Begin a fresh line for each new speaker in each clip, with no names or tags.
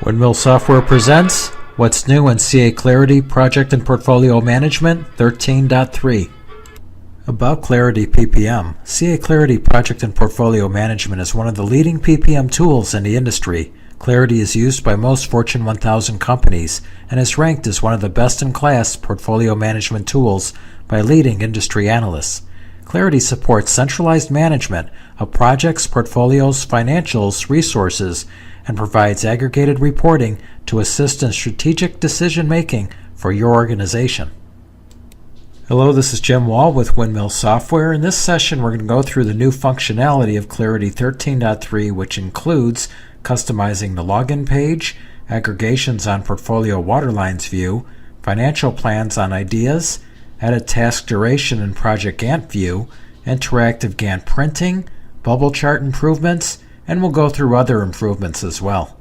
WinMill Software presents What's New in CA Clarity Project and Portfolio Management 13.3. About Clarity PPM, CA Clarity Project and Portfolio Management is one of the leading PPM tools in the industry. Clarity is used by most Fortune 1000 companies and is ranked as one of the best-in-class portfolio management tools by leading industry analysts. Clarity supports centralized management of projects, portfolios, financials, resources, and provides aggregated reporting to assist in strategic decision-making for your organization. Hello, this is Jim Wall with WinMill Software. In this session, we're going to go through the new functionality of Clarity 13.3, which includes customizing the login page, aggregations on Portfolio Waterlines view, financial plans on ideas, edit task duration in Project Gantt view, interactive Gantt printing, bubble chart improvements, and we'll go through other improvements as well.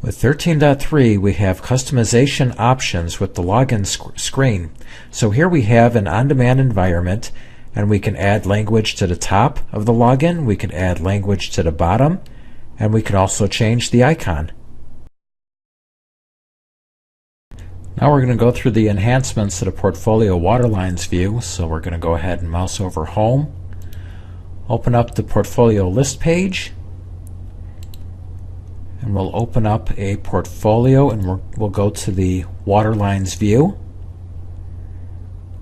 With 13.3, we have customization options with the login screen. So here we have an on-demand environment, and we can add language to the top of the login, we can add language to the bottom, and we can also change the icon. Now we're going to go through the enhancements to the Portfolio Waterlines view. So we're going to go ahead and mouse over Home, open up the Portfolio List page, and we'll open up a portfolio, and we'll go to the Waterlines view.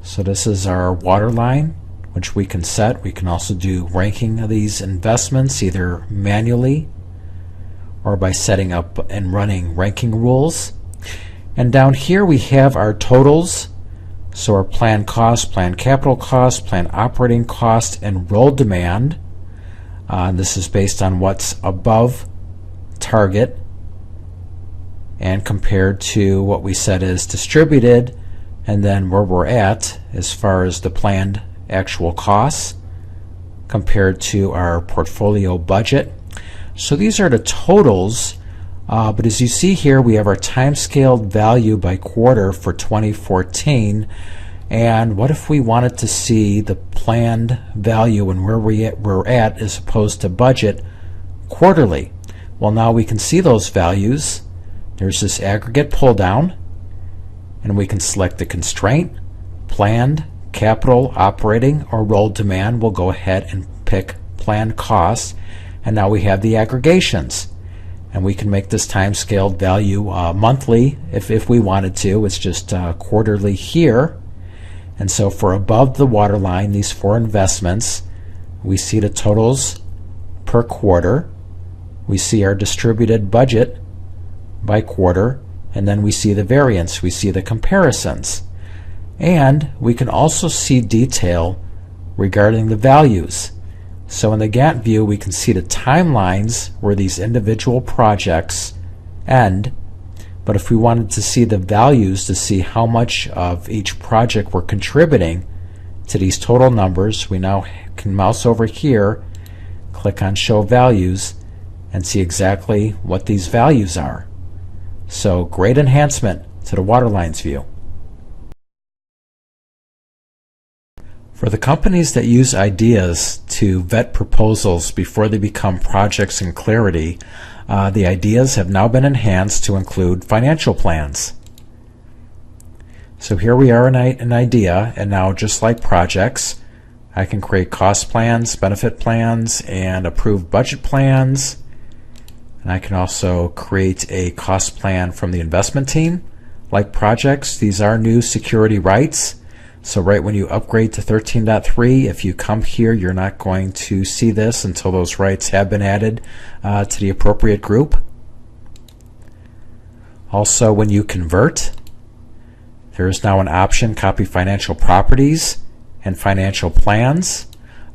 So this is our waterline, which we can set. We can also do ranking of these investments either manually or by setting up and running ranking rules. And down here we have our totals, so our planned cost, planned capital cost, planned operating cost, and roll demand. This is based on what's above target and compared to what we said is distributed, and then where we're at as far as the planned actual costs compared to our portfolio budget. So these are the totals. But as you see here, we have our time-scaled value by quarter for 2014. And what if we wanted to see the planned value and where we're at as opposed to budget quarterly? Well, now we can see those values. There's this aggregate pull down, and we can select the constraint, planned, capital, operating, or roll demand. We'll go ahead and pick planned costs, and now we have the aggregations. And we can make this time-scaled value monthly if we wanted to. It's just quarterly here. And so for above the waterline, these four investments, we see the totals per quarter. We see our distributed budget by quarter, and then we see the variance. We see the comparisons. And we can also see detail regarding the values. So in the Gantt view, we can see the timelines where these individual projects end. But if we wanted to see the values to see how much of each project we're contributing to these total numbers, we now can mouse over here, click on Show Values, and see exactly what these values are. So great enhancement to the Waterlines view. For the companies that use ideas to vet proposals before they become projects in Clarity, the ideas have now been enhanced to include financial plans. So here we are in an idea, and now just like projects, I can create cost plans, benefit plans, and approve budget plans. And I can also create a cost plan from the investment team. Like projects, these are new security rights. So right when you upgrade to 13.3, if you come here, you're not going to see this until those rights have been added to the appropriate group. Also, when you convert, there is now an option, copy financial properties and financial plans.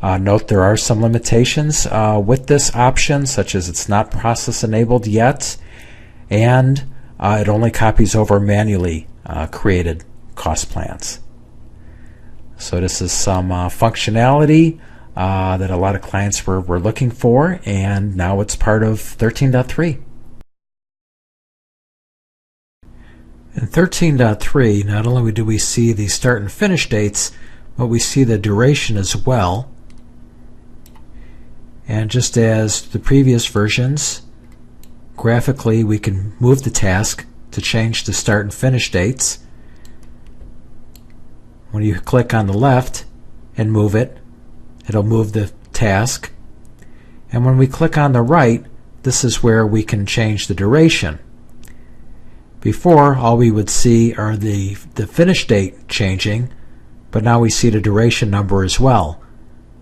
Note there are some limitations with this option, such as it's not process enabled yet, and it only copies over manually created cost plans. So this is some functionality that a lot of clients were looking for, and now it's part of 13.3. In 13.3, not only do we see the start and finish dates, but we see the duration as well. And just as the previous versions, graphically we can move the task to change the start and finish dates. When you click on the left and move it, it'll move the task. And when we click on the right, this is where we can change the duration. Before, all we would see are the finish date changing, but now we see the duration number as well.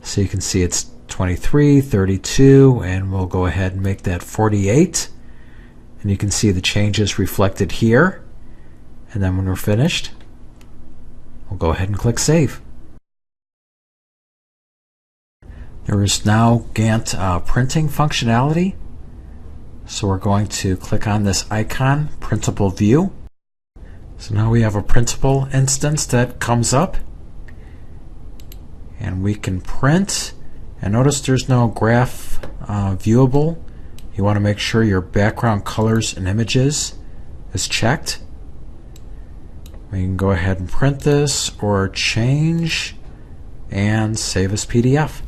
So you can see it's 23, 32, and we'll go ahead and make that 48. And you can see the changes reflected here. And then when we're finished, we'll go ahead and click Save. There is now Gantt printing functionality. So we're going to click on this icon, Printable View. So now we have a printable instance that comes up. And we can print. And notice there's no graph viewable. You want to make sure your background colors and images is checked. We can go ahead and print this or change and save as PDF.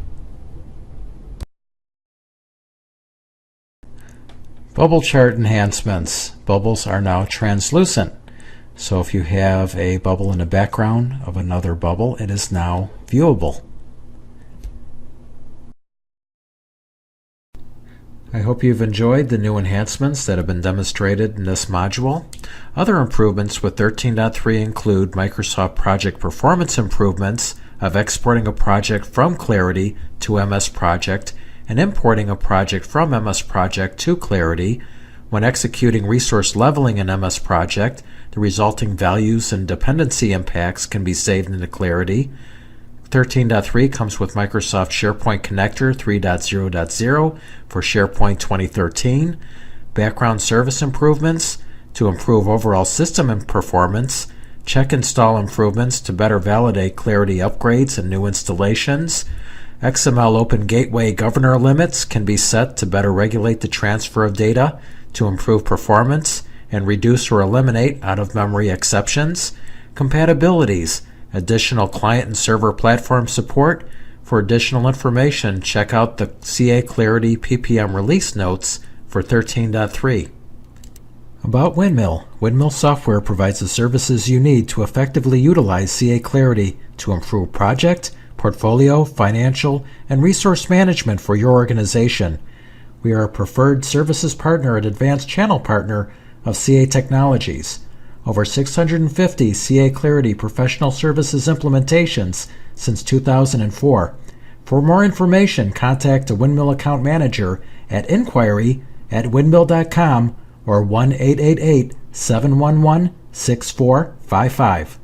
Bubble chart enhancements. Bubbles are now translucent. So if you have a bubble in the background of another bubble, it is now viewable. I hope you've enjoyed the new enhancements that have been demonstrated in this module. Other improvements with 13.3 include Microsoft Project performance improvements of exporting a project from Clarity to MS Project and importing a project from MS Project to Clarity. When executing resource leveling in MS Project, the resulting values and dependency impacts can be saved into Clarity. 13.3 comes with Microsoft SharePoint Connector 3.0.0 for SharePoint 2013. Background service improvements to improve overall system performance. Check install improvements to better validate Clarity upgrades and new installations. XML Open Gateway governor limits can be set to better regulate the transfer of data to improve performance and reduce or eliminate out-of-memory exceptions. Compatibilities, additional client and server platform support. For additional information, check out the CA Clarity PPM release notes for 13.3. About WinMill. WinMill software provides the services you need to effectively utilize CA Clarity to improve project, portfolio, financial, and resource management for your organization. We are a preferred services partner and advanced channel partner of CA Technologies. Over 650 CA Clarity professional services implementations since 2004. For more information, contact a WinMill account manager at inquiry@winmill.com or 1-888-711-6455.